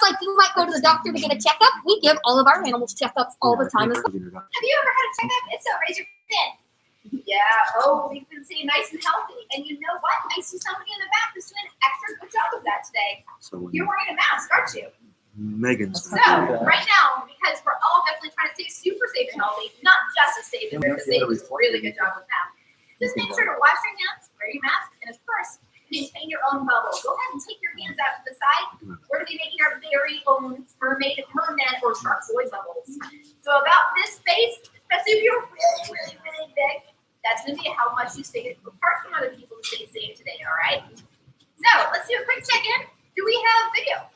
like you might go to the doctor to get a checkup, we give all of our animals checkups all the time as well. Have you ever had a checkup? If so, raise your hand. Yeah. Oh, we've been seeing nice and healthy. And you know what? I see somebody in the back who's doing an extra good job of that today. So You're wearing a mask, aren't you? Megan's So, right now, because we're all definitely trying to stay super safe and healthy, not just as safe as because they do a really good job with that. Just make sure to wash your hands, wear your mask, and of course, maintain your own bubble. Go ahead and take your hands out to the side. We're going to be making our very own mermaid, or shark boy bubbles. So about this space, especially if you're really, really, really big, that's going to be how much you stay apart from other people to stay safe today, all right? So let's do a quick check-in. Do we have video?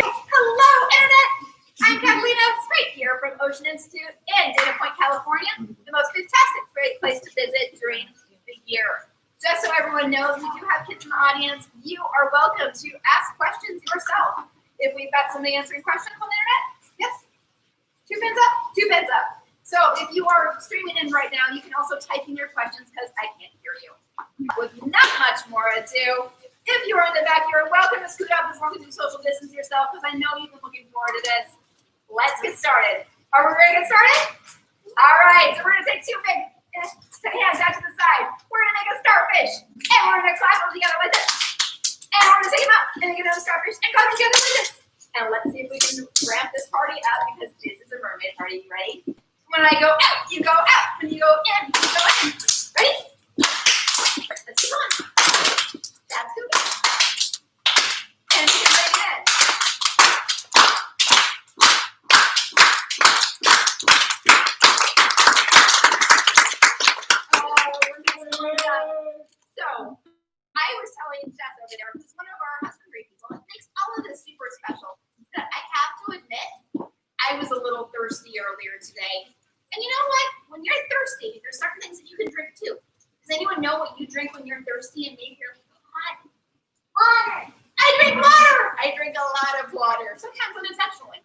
Hello, Internet! I'm Catalina, straight here from Ocean Institute in Dana Point, California, the most fantastic great place to visit during the year. Just so everyone knows, we do have kids in the audience. You are welcome to ask questions yourself. If we've got somebody answering questions on the Internet, yes? 2 pins up? 2 pins up. So if you are streaming in right now, you can also type in your questions because I can't hear you. With not much more ado, if you are in the back, you're welcome to scoot up as long as you social distance yourself because I know you've been looking forward to this. Let's get started. Are we ready to get started? All right, so we're going to take 2 big hands out to the side. We're going to make a starfish, and we're going to clap them together like this. And we're going to take them up and get another starfish and clap them together like this. And let's see if we can ramp this party up because this is a mermaid party. You ready? When I go out, you go out. When you go in, you go in. Ready? Let's keep on. That's good. And you can bring it in. So, I was telling Jess over there, who's one of our husbandry people, it makes all of this super special, that I have to admit, I was a little thirsty earlier today. And you know what? When you're thirsty, there's certain things that you can drink too. Does anyone know what you drink when you're thirsty and maybe you're hot? Water. I drink water. I drink a lot of water, sometimes unintentionally.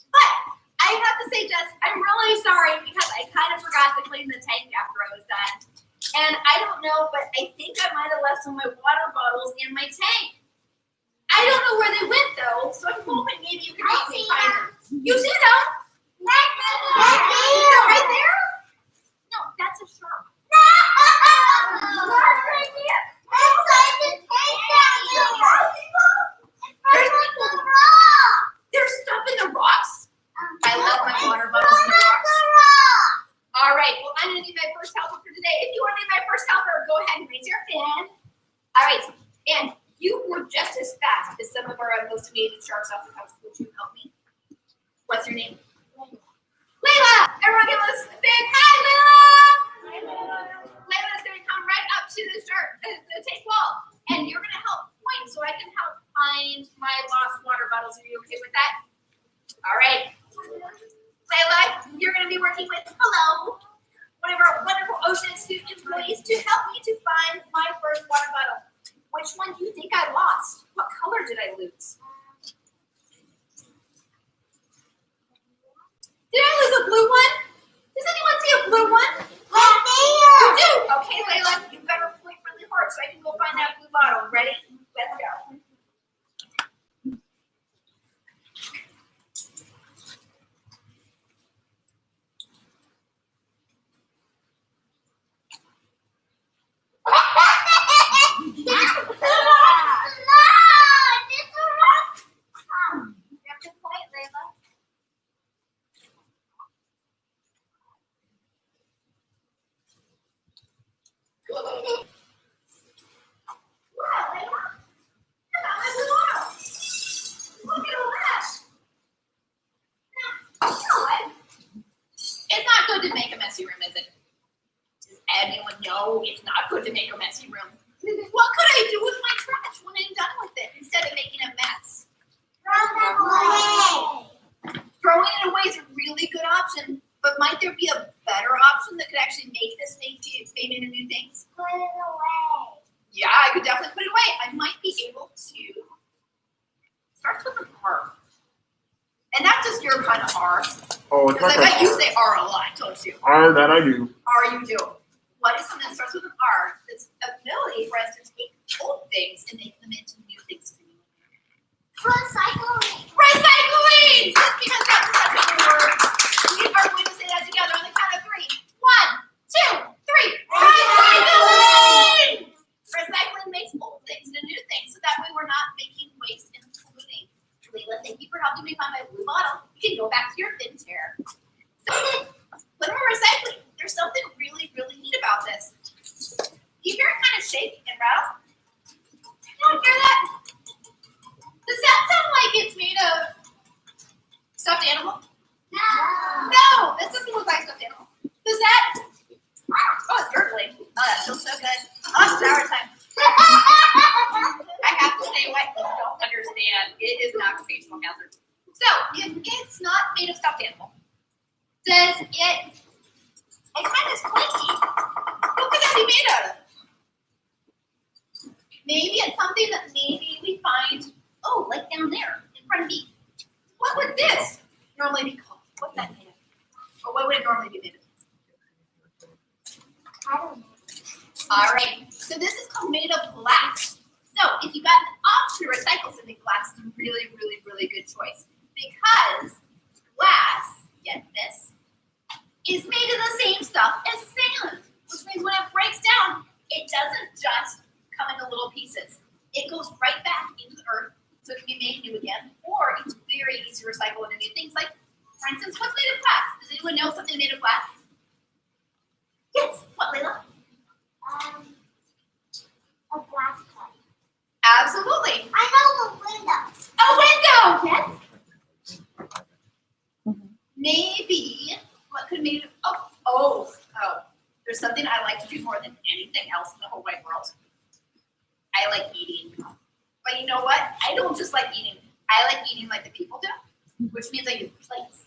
But I have to say, Jess, I'm really sorry because I kind of forgot to clean the tank after I was done. And I don't know, but I think I might have left some of my water bottles in my tank. I don't know where they went though, so I'm hoping maybe you can help me find them. You see them? They're right there? No, that's a shark. No! Right here. There's stuff in the rocks. I left my water bottles in the rocks. All right, well, I'm going to need my first helper for today. If you want to be my first helper, go ahead and raise your hand. All right, and you were just as fast as some of our most amazing sharks off the coast. Would you help me? What's your name? Layla! Everyone give us a big hi, Layla! Hi, Layla. Layla's going to come right up to the tank wall, and you're going to help point so I can help find my lost water bottles. Are you okay with that? All right. Layla, you're going to be working with, one of our wonderful Ocean Institute employees to help me to find my first water bottle. Which one do you think I lost? What color did I lose? Did I lose a blue one? Does anyone see a blue one? You do? Okay, Layla, you better point really hard so I can go find that blue bottle. Ready? Let's go. It's not good to make a messy room, is it? Does anyone know it's not good to make a messy room? What could I do with my trash when I'm done with it instead of making a mess? Throw it away. Throwing it away is a really good option, but might there be a better option that could actually make this made into new things? Put it away. Yeah, I could definitely put it away. I might be able to. Starts with an R. And that's just your kind of R. Oh, it's because like I bet you say R a lot, don't you? R, that I do. R, you do. What is something that starts with an R? That's ability for us to take old things and make them into new things. Recycle. Thank you for helping me find my blue bottle. You can go back to your thin chair. So, when we're recycling, there's something really, really neat about this. You hear it kind of shake and rattle? You don't hear that? Does that sound like it's made of stuffed animal? No, this doesn't look like stuffed animal. Does that? Oh, it's gurgling. Oh, that feels so good. Oh, it's shower time. I have to say what you don't understand. It is an occupational hazard. So, if it's not made of stuffed animal, does it kind of squeaky? What could that be made out of? Maybe it's something that maybe we find, oh, like down there in front of me. What would this normally be called? What's that made of? Or what would it normally be made of? I don't know. All right, so this is called made of glass. So if you got an option to recycle something, glass is a really, really, really good choice because glass, get this, is made of the same stuff as sand, which means when it breaks down, it doesn't just come into little pieces. It goes right back into the earth, so it can be made new again, or it's very easy to recycle into new things like, for instance, what's made of glass? Does anyone know something made of glass? Yes, what, Layla? A glass cup. Absolutely. I know the window. A window! Yes. Maybe, what could make it, oh, there's something I like to do more than anything else in the whole wide world. I like eating. But you know what? I don't just like eating. I like eating like the people do, which means I use plates.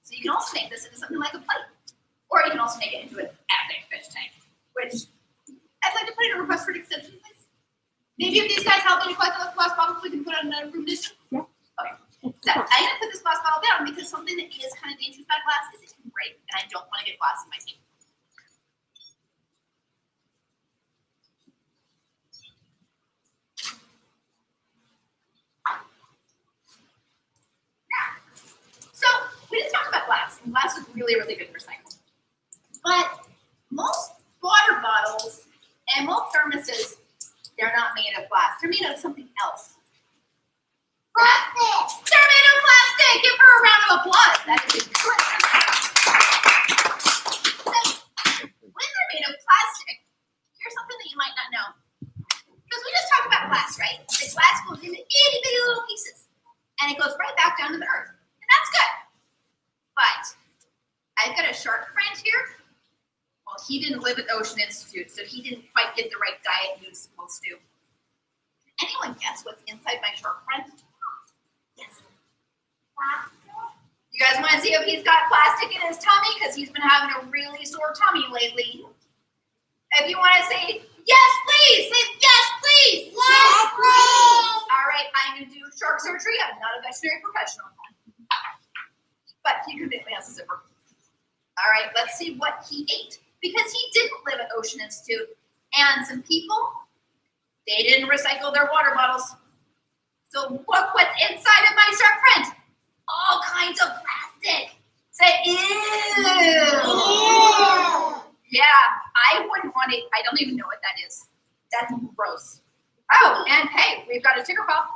So you can also make this into something like a plate. Or you can also make it into an epic fish tank, which I'd like to put in a request for an extension, please. Maybe if these guys help me to collect those glass bottles, we can put on another room edition. Yeah. Okay. So I'm gonna put this glass bottle down because something that is kind of dangerous about glass is it can break, and I don't want to get glass in my teeth. So we just talked about glass, and glass is really, really good for recycling. But most water bottles and most thermoses, they're not made of glass. They're made of something else. Plastic. They're made of plastic. Give her a round of applause. That is a good. When they're made of plastic, here's something that you might not know. Because we just talked about glass, right? The glass goes into itty bitty little pieces, and it goes right back down to the earth, and that's good. But I've got a shark friend here. Well, he didn't live at the Ocean Institute, so he didn't quite get the right diet he was supposed to. Can anyone guess what's inside my shark friend? Yes. You guys want to see if he's got plastic in his tummy? Because he's been having a really sore tummy lately. If you want to say, yes, please, say, yes, please. Yes, please. All right, I'm going to do shark surgery. I'm not a veterinary professional. But he completely has a zipper. All right, let's see what he ate. Because he didn't live at Ocean Institute. And some people, they didn't recycle their water bottles. So look what's inside of my shark friend. All kinds of plastic. Say, ew. Ew. Yeah, I wouldn't want it. I don't even know what that is. That's gross. Oh, and hey, we've got a ticker paw.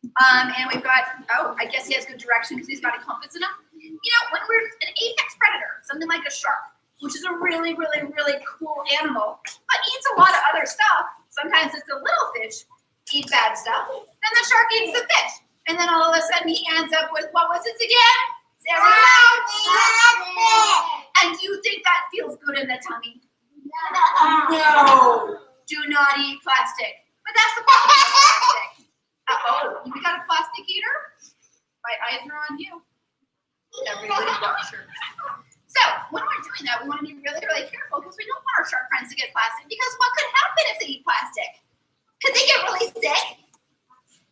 And we've got, I guess he has good direction because he's got a compass in him. You know, when we're an apex predator, something like a shark, which is a really, really, really cool animal, but eats a lot of other stuff. Sometimes it's the little fish eat bad stuff. Then the shark eats the fish. And then all of a sudden he ends up with, what was it again? And you think that feels good in the tummy? No. Do not eat plastic. But that's the problem with plastic. We got a plastic eater? My eyes are on you. Everybody watch her. So when we're doing that, we want to be really, really careful because we don't want our shark friends to get plastic because what could happen if they eat plastic? Could they get really sick?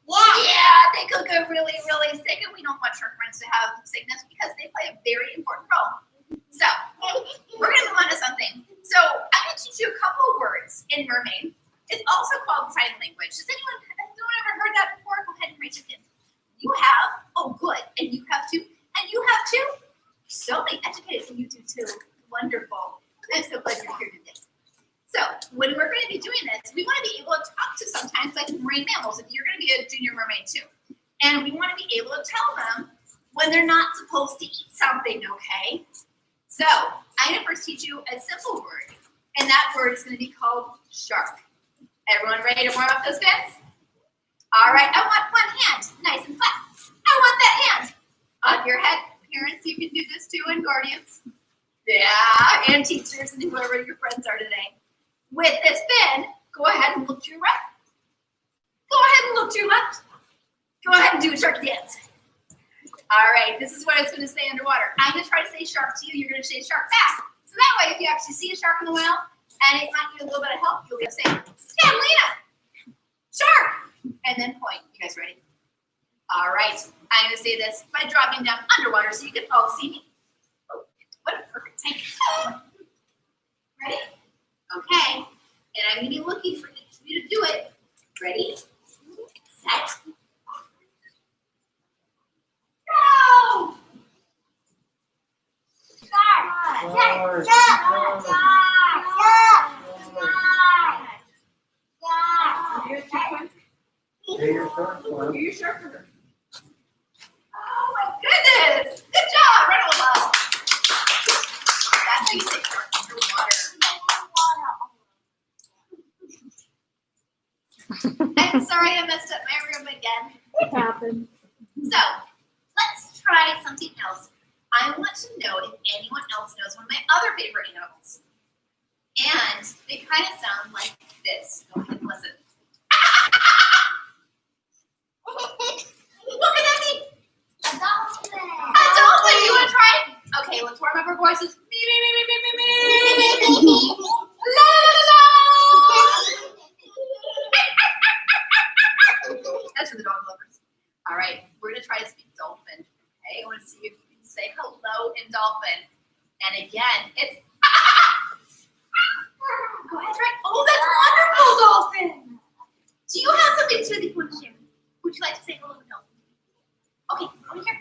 Yeah, they could get really, really sick, and we don't want shark friends to have sickness because they play a very important role. So we're going to move on to something. So I'm going to teach you a couple of words in Mermaid. It's also called sign language. Has anyone ever heard that before? Go ahead and raise your hand. You have? Oh, good. And you have too? And you have too? So many educators, and you do too. Wonderful. I'm so glad you're here today. So when we're going to be doing this, we want to be able to talk to sometimes like marine mammals. If you're going to be a junior mermaid too, And we want to be able to tell them when they're not supposed to eat something, okay? So I'm going to first teach you a simple word, and that word is going to be called shark. Everyone ready to warm up those fins? All right, I want one hand, nice and flat. I want that hand on your head. Parents, you can do this too, and guardians. Yeah, and teachers and whoever your friends are today. With this fin, go ahead and look to your right. Go ahead and look to your left. Go ahead and do a shark dance. All right, this is what it's going to say underwater. I'm going to try to say shark to you. You're going to say shark back. So that way, if you actually see a shark in the well and it might need a little bit of help, you'll be able to say, Lena, shark, and then point. You guys ready? All right, I'm going to say this by dropping down underwater so you can all see me. Oh, what a perfect time. Ready? Okay, and I'm going to be looking for each of you to do it. Ready? Set. Go! You're your shark. Oh my goodness! Good job! Round of applause. That's how you say shark underwater. I'm sorry I messed up my room again. It happens. So, let's try something else. I want to know if anyone else knows one of my other favorite animals. And they kind of sound like this. Go ahead and listen. What can that mean? A dolphin. A dolphin. You want to try it? Okay, let's warm up our voices. Me, me, me, me, me, me, me. La, la, la. That's for the dog lovers. All right, we're going to try to speak dolphin. Okay, I want to see if you can say hello in dolphin. And again, it's go ahead, try. Oh, that's wonderful, dolphin. Do you have something to you want to share? Would you like to say hello in dolphin? Okay, over here.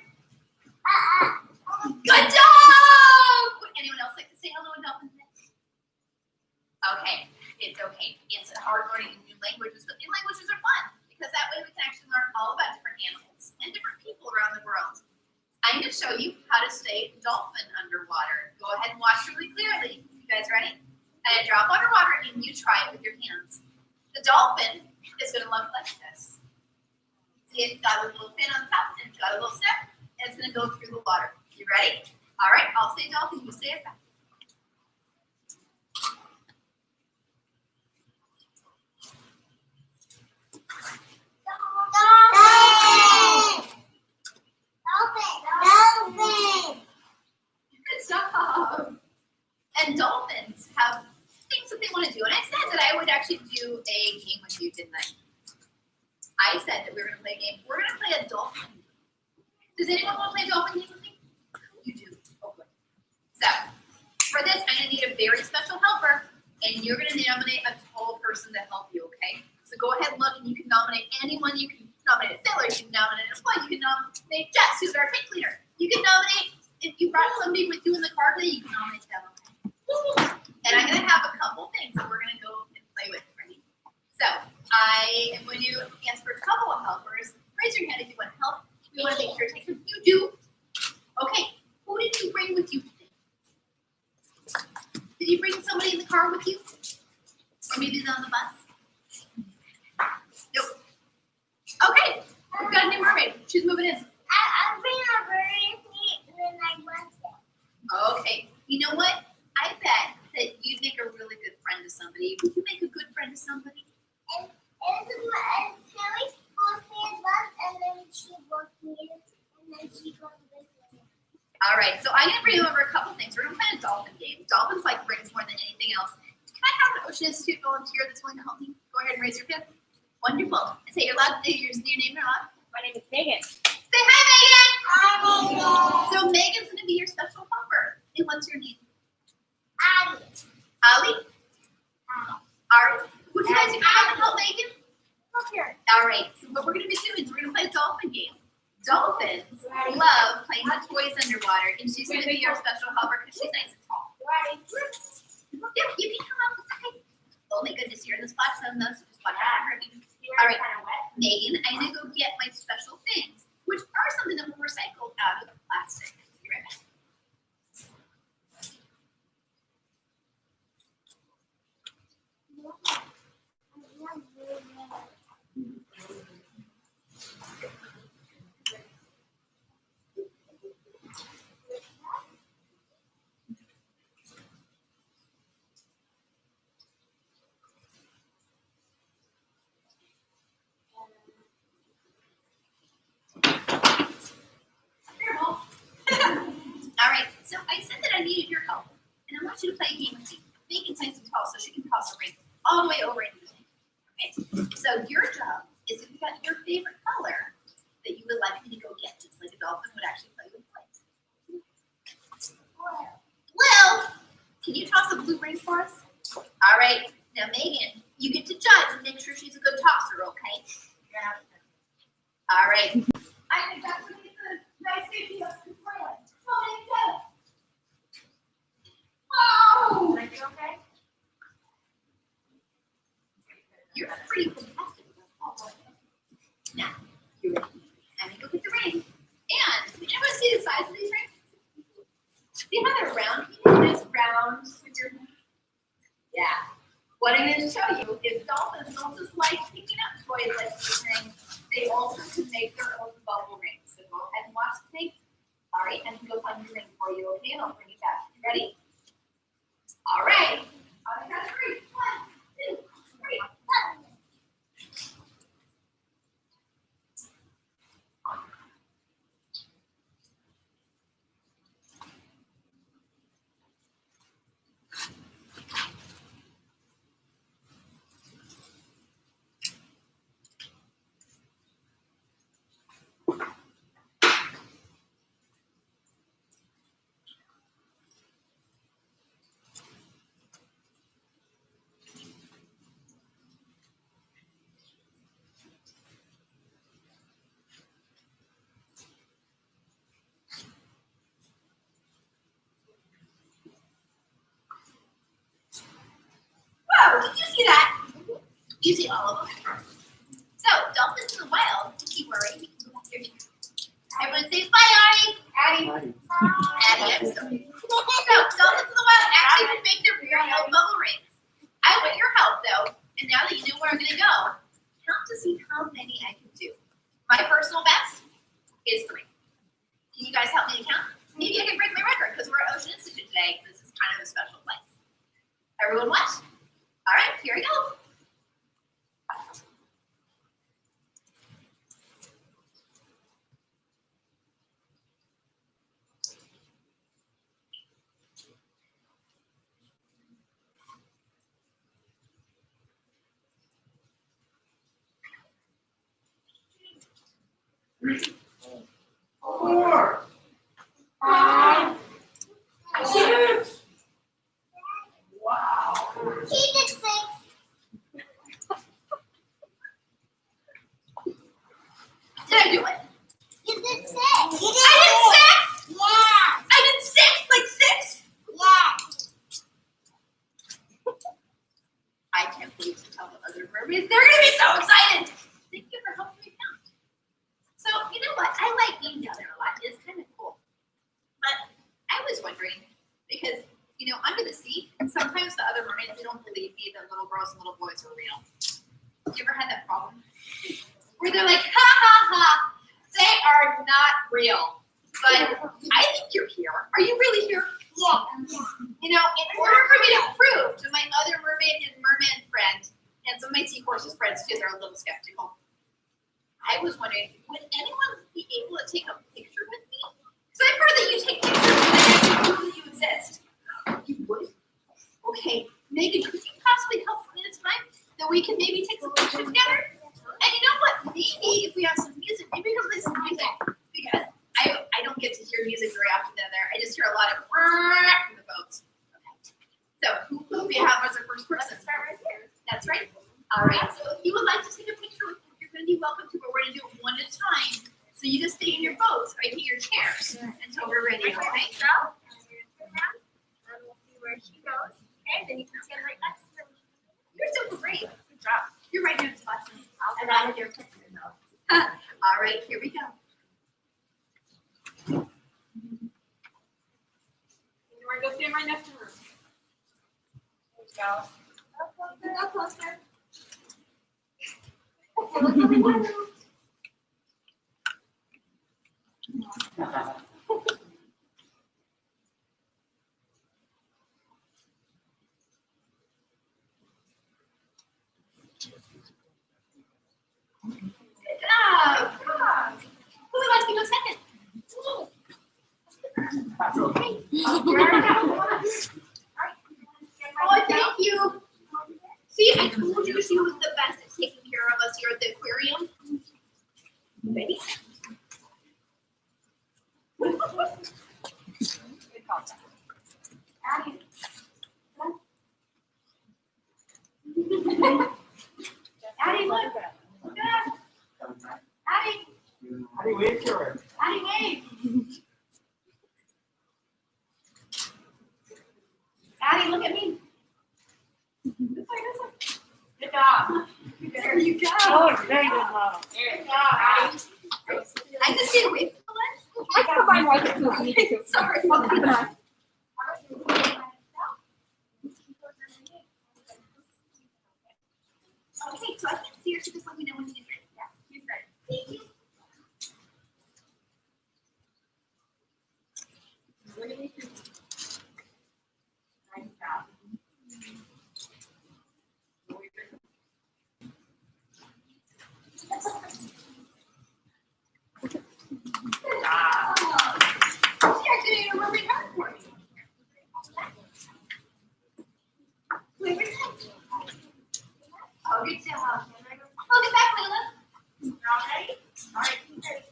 Good job. Would anyone else like to say hello in dolphin next? Okay, it's okay. It's hard learning new languages, but new languages are fun because that way we can actually learn all about different animals and different people around the world. I'm going to show you how to say dolphin underwater. Go ahead and watch really clearly. You guys ready? And drop underwater and you try it with your hands. The dolphin is going to look like this. See, it's got a little fin on top and it's got a little snap and it's going to go through the water. You ready? All right, I'll say dolphin, you say it back. Good job. And dolphins have things that they want to do. And I said that I would actually do a game with you, didn't I? I said that we were going to play a game. We're going to play a dolphin game. Does anyone want to play a dolphin game with me? You do. Oh, good. So, for this, I'm going to need a very special helper. And you're going to nominate a tall person to help you, okay? So go ahead and look, and you can nominate anyone. You can nominate a sailor. You can nominate a boy. You can nominate Jess, who's our tank cleaner. You can nominate, if you brought somebody with you in the car today, you can nominate them, okay? And I'm going to have a couple things that we're going to go and play with. Ready? So I am going to ask for a couple of helpers. Raise your hand if you want to help. We want to make sure it takes them. You do. Okay. Who did you bring with you today? Did you bring somebody in the car with you? Or maybe they're on the bus? Nope. Okay. We've got a new mermaid. She's moving in. I'm bringing a very neat and I want it. Okay. You know what? I bet that you'd make a really good friend to somebody. Would you make a good friend to somebody? And Kelly goes me a bus and then she goes me and then she goes with me. All right. So I'm going to bring over a couple things. We're going to play a dolphin game. Dolphins like rings more than anything else. Can I have an Ocean Institute volunteer that's willing to help me? Go ahead and raise your hand. Wonderful. And say your name or not. My name is Megan. Say hi, Megan. Hi, Megan. So Megan's going to be your special helper. And what's your name? Abby. Ali? Ari? Would you guys come and help Megan? Look here. All right. So what we're going to be doing is we're going to play a dolphin game. Dolphins love playing with toys underwater, and she's going to be your special helper because she's nice and tall. Ready? Yeah, you can come up. It's okay. Oh my goodness, you're in the splash zone though, so just watch out for her. All right, Megan, I'm gonna go get my special things, which are something that will recycle out of plastic. Be right back. All right, so I said that I needed your help, and I want you to play a game with me. Megan's nice and tall, so she can toss a ring all the way over into the thing. Okay, so your job is if you got your favorite color that you would like me to go get, just like a dolphin would actually play with plates. Well, can you toss a blue ring for us? All right, now Megan, you get to judge and make sure she's a good tosser, okay? Yeah. All right. I think that's really good. Nice idea. Oh! Are you okay? You're pretty fantastic. Now, you ready? I'm gonna go get the ring. And did anyone see the size of these rings? See how they're round? Can you just round with your hand? Yeah. What I'm going to show you is dolphins don't just like picking up toys like these rings. They also can make their own bubble rings. So go ahead and watch the thing. All right, and go find your ring for you, okay? And I'll bring it back. You ready? All right. On the count of 3. 1, 2, 3. Whoa, did you see that? You see all of them. So, dolphins in the wild, don't you worry. You can go back there. Everyone say bye, Addie. Addie. Addie, I'm sorry. So, dolphins in the wild actually can make their very own bubble rings. I want your help, though. And now that you know where I'm going to go, count to see how many I can do. My personal best is 3. Can you guys help me to count? Maybe I can break my record because we're at Ocean Institute today. This is kind of a special place. Everyone watch? All right, here we go. Four. 5. 6. Wow. He did 6. Did I do it? You did 6. I did 6? Yeah. I did 6? Like 6? Yeah. I can't wait to tell the other mermaids. They're going to be so excited. Thank you for helping me count. So, you know what? I like being down there a lot. It's kind of cool. But I was wondering, because, you know, under the sea, sometimes the other mermaids, they don't believe me that little girls and little boys are real. You ever had that problem? Where they're like, ha, ha, ha, they are not real. But I think you're here. Are you really here? Yeah. You know, in order for me to prove to my other mermaid and merman friend, and some of my seahorses friends too, they're a little skeptical. I was wondering, would anyone be able to take a picture with me? Because I've heard that you take pictures and I actually prove that you exist. You would? Okay, Megan, could you possibly help me at a time that we can maybe take some pictures together? And you know what? Maybe if we have some music, maybe we can play some music. Because I don't get to hear music very often down there. I just hear a lot of from the boats. Okay. So who do we have as our first person? Start right here. That's right. All right. So if you would like to take a picture with me, you're going to be welcome to, but we're going to do it one at a time. So you just stay in your boats, right in your chairs until we're ready. Okay. So we'll see where she goes. Okay. Then you can stand right next to her. You're so great. Good job. You're right here in the spot. around your picture though. All right, here we go. You want to go stand right next to her? There you go. Go closer. Good job. Come on. Who would like to go second? Oh, thank you. See, I told you she was the best at taking care of us here at the aquarium. Ready? Good call. Addie. Addie, look. Look at us. Addie. Addie, wave to her. Addie, wave. Addie, look at me. This way, this way. Good job. There you go. Oh, very good model. Good job, Addie. I just stay away from the ledge. I got my wife too. Sorry. I'll keep it on. Okay, so I can't see her, so just let me know when she's ready. Yeah, she's ready. Thank you. Nice job. Good job. She actually did a really hard for me. Wait, where's that? Oh, good job. Hold it back, Layla. All right. All right, keep ready.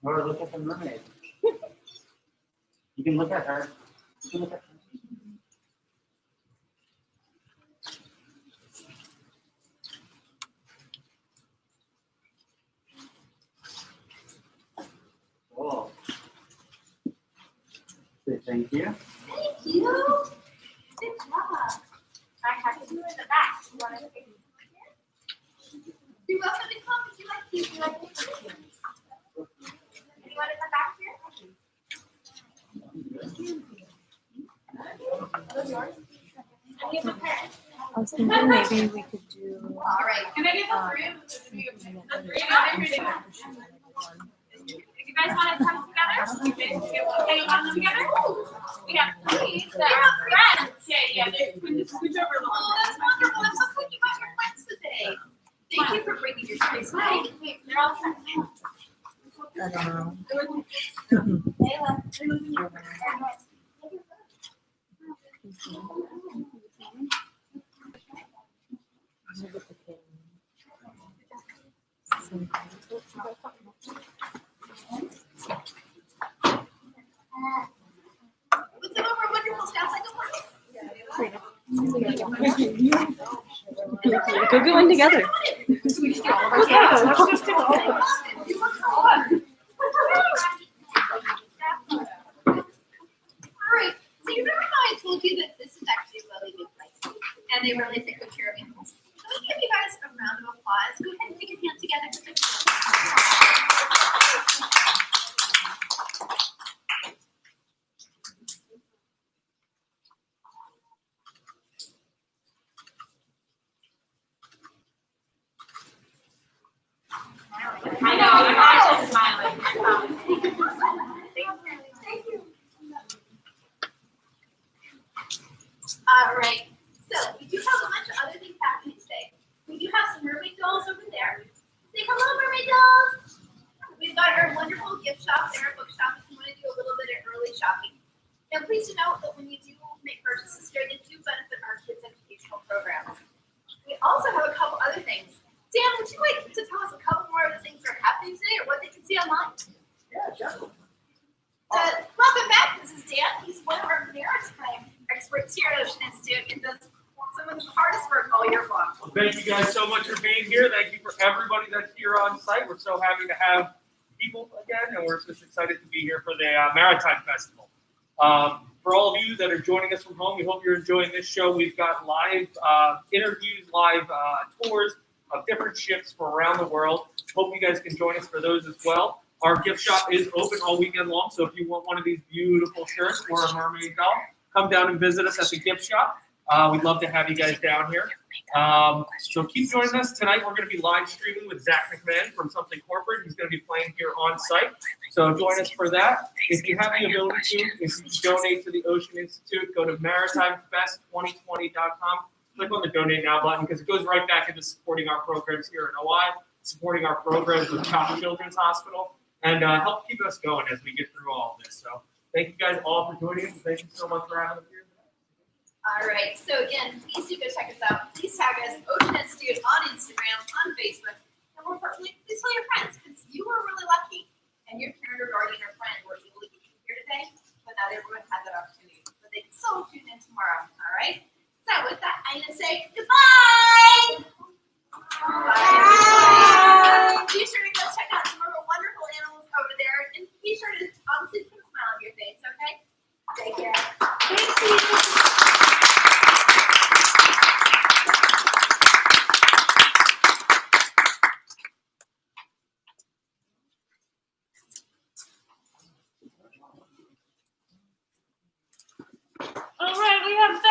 Or look at the mermaid. You can look at her. You can look at her. Oh. Say thank you. Thank you. Good job. I have to do it in the back. You want to take it here? You're welcome to come if you like to. You like to do it. Anyone in the back here? I was thinking maybe we could do. All right. Can I get the three of them? The three of them? If you guys want to come together, you can hang on them together. We have three that are friends. Yeah, they can switch over a little. Oh, that's wonderful. I'm so glad you got your friends today. Thank you for bringing your friends. Hi. They're all friends. I don't know. Was it over a wonderful staff cycle? Go get one together. Let's just do all of us. Alright, so you remember how I told you that this is actually a really good place, and they really take good care of animals. So let me give you guys a round of applause. Go ahead and put your hands together. I know. Dan, would you like to tell us a couple more of the things that are happening today or what they can see online? Yeah, definitely. Welcome back. This is Dan. He's one of our maritime experts here at Ocean Institute and does some of the hardest work all year long. Well, thank you guys so much for being here. Thank you for everybody that's here on site. We're so happy to have people again, and we're just excited to be here for the Maritime Festival. For all of you that are joining us from home, we hope you're enjoying this show. We've got live interviews, live tours of different ships from around the world. Hope you guys can join us for those as well. Our gift shop is open all weekend long, so if you want one of these beautiful shirts or a mermaid doll, come down and visit us at the gift shop. We'd love to have you guys down here. So keep joining us. Tonight we're going to be live streaming with Zach McMahon from Something Corporate. He's going to be playing here on site. So join us for that. If you have the ability to, if you donate to the Ocean Institute, go to maritimefest2020.com. Click on the donate now button because it goes right back into supporting our programs here in OI, supporting our programs with Child Children's Hospital, and help keep us going as we get through all of this. So thank you guys all for joining us. Thank you so much for having us here. All right. So again, please do go check us out. Please tag us, Ocean Institute, on Instagram, on Facebook, and more importantly, please tell your friends because you were really lucky, and your parent or guardian or friend were able to get you here today, but not everyone had that opportunity. But they can still tune in tomorrow. All right. So with that, I'm gonna say goodbye. Bye. Be sure to go check out some of our wonderful animals over there, and be sure to obviously put a smile on your face. Okay. Take care.